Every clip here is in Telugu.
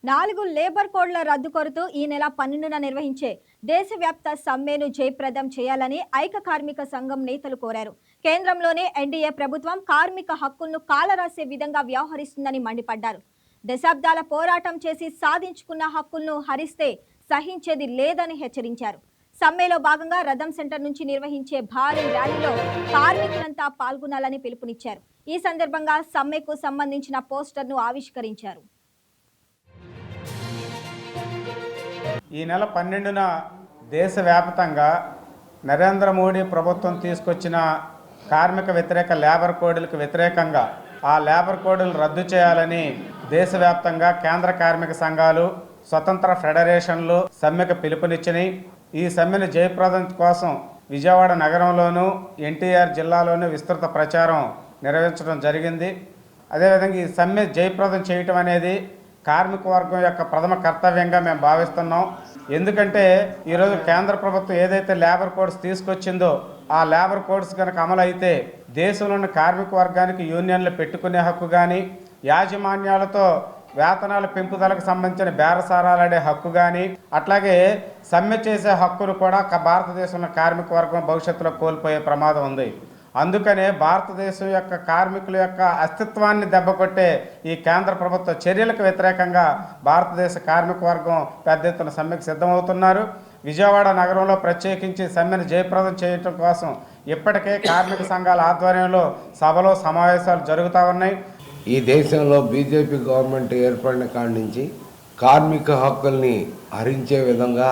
4 లేబర్ కోడ్ల రద్దు కోరుతూ ఈ నెల 12న నిర్వహించే దేశవ్యాప్త సమ్మెను జయప్రదం చేయాలని ఐక్య కార్మిక సంఘం నేతలు కోరారు. కేంద్రంలోని ఎన్డీఏ ప్రభుత్వం కార్మిక హక్కులను కాలరాసే విధంగా వ్యవహరిస్తుందని మండిపడ్డారు. దశాబ్దాల పోరాటం చేసి సాధించుకున్న హక్కులను హరిస్తే సహించేది లేదని హెచ్చరించారు. సమ్మెలో భాగంగా రథం సెంటర్ నుంచి నిర్వహించే భారీ ర్యాలీలో కార్మికులంతా పాల్గొనాలని పిలుపునిచ్చారు. ఈ సందర్భంగా సమ్మెకు సంబంధించిన పోస్టర్ను ఆవిష్కరించారు. ఈ నెల 12న దేశవ్యాప్తంగా నరేంద్ర మోడీ ప్రభుత్వం తీసుకొచ్చిన కార్మిక వ్యతిరేక లేబర్ కోడ్లకు వ్యతిరేకంగా ఆ లేబర్ కోడ్లు రద్దు చేయాలని దేశవ్యాప్తంగా కేంద్ర కార్మిక సంఘాలు, స్వతంత్ర ఫెడరేషన్లు సమ్మెకు పిలుపునిచ్చినాయి. ఈ సమ్మెను జయప్రదం కోసం విజయవాడ నగరంలోనూ ఎన్టీఆర్ జిల్లాలోనూ విస్తృత ప్రచారం నిర్వహించడం జరిగింది. అదేవిధంగా ఈ సమ్మె జయప్రదం చేయటం అనేది కార్మిక వర్గం యొక్క ప్రథమ కర్తవ్యంగా మేము భావిస్తున్నాం. ఎందుకంటే ఈరోజు కేంద్ర ప్రభుత్వం ఏదైతే లేబర్ కోడ్స్ తీసుకొచ్చిందో ఆ లేబర్ కోడ్స్ కనుక అమలు అయితే దేశంలోని కార్మిక వర్గానికి యూనియన్లు పెట్టుకునే హక్కు కానీ, యాజమాన్యాలతో వేతనాల పెంపుదలకు సంబంధించిన బేరసారాలాడే హక్కు కానీ, అట్లాగే సమ్మె చేసే హక్కును కూడా భారతదేశంలో కార్మిక వర్గం భవిష్యత్తులో కోల్పోయే ప్రమాదం ఉంది. అందుకనే భారతదేశం యొక్క కార్మికుల యొక్క అస్తిత్వాన్ని దెబ్బకొట్టే ఈ కేంద్ర ప్రభుత్వ చర్యలకు వ్యతిరేకంగా భారతదేశ కార్మిక వర్గం పెద్ద ఎత్తున సమ్మెకు సిద్ధమవుతున్నారు. విజయవాడ నగరంలో ప్రత్యేకించి సమ్మెను జయప్రదం చేయడం కోసం ఇప్పటికే కార్మిక సంఘాల ఆధ్వర్యంలో సభలో సమావేశాలు జరుగుతూ ఉన్నాయి. ఈ దేశంలో బీజేపీ గవర్నమెంట్ ఏర్పడిన కాడి నుంచి కార్మిక హక్కుల్ని హరించే విధంగా,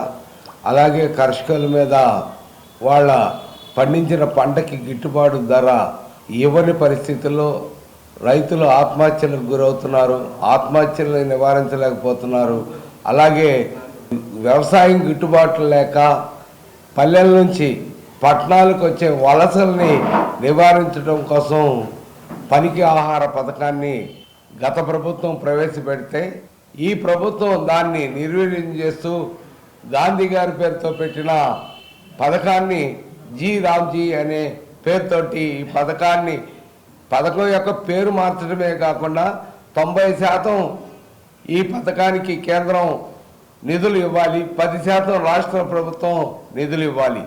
అలాగే కర్షకుల మీద వాళ్ళ పండించిన పంటకి గిట్టుబాటు ధర ఇవ్వని పరిస్థితుల్లో రైతులు ఆత్మహత్యలకు గురవుతున్నారు, ఆత్మహత్యలను నివారించలేకపోతున్నారు. అలాగే వ్యవసాయం గిట్టుబాటు లేక పల్లెల నుంచి పట్టణాలకు వచ్చే వలసల్ని నివారించడం కోసం పనికి ఆహార పథకాన్ని గత ప్రభుత్వం ప్రవేశపెడితే ఈ ప్రభుత్వం దాన్ని నిర్వీర్యం చేస్తూ గాంధీ గారి పేరుతో పెట్టిన పథకాన్ని జీ రామ్జీ అనే పేరుతోటి ఈ పథకం యొక్క పేరు మార్చడమే కాకుండా 90% ఈ పథకానికి కేంద్రం నిధులు ఇవ్వాలి, 10% రాష్ట్ర ప్రభుత్వం నిధులు ఇవ్వాలి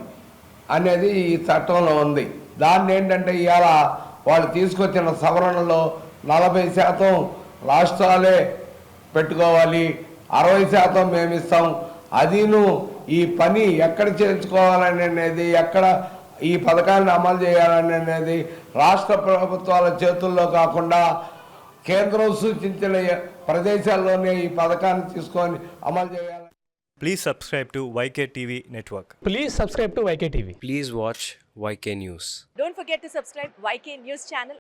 అనేది ఈ చట్టంలో ఉంది. దాన్ని ఏంటంటే ఇవాళ వాళ్ళు తీసుకొచ్చిన సవరణలో 40% రాష్ట్రాలే పెట్టుకోవాలి, 60% మేము ఇస్తాం. అదీను ఈ పని ఎక్కడ చేయించుకోవాలని అనేది, ఎక్కడ ఈ పథకాన్ని అమలు చేయాలని అనేది రాష్ట్ర ప్రభుత్వాల చేతుల్లో కాకుండా కేంద్రం సూచించిన ప్రదేశాల్లోనే ఈ పథకాన్ని తీసుకొని అమలు చేయాలి. Please subscribe to YK TV Network. Please subscribe to YK TV. Please watch YK News. Don't forget to subscribe YK News channel.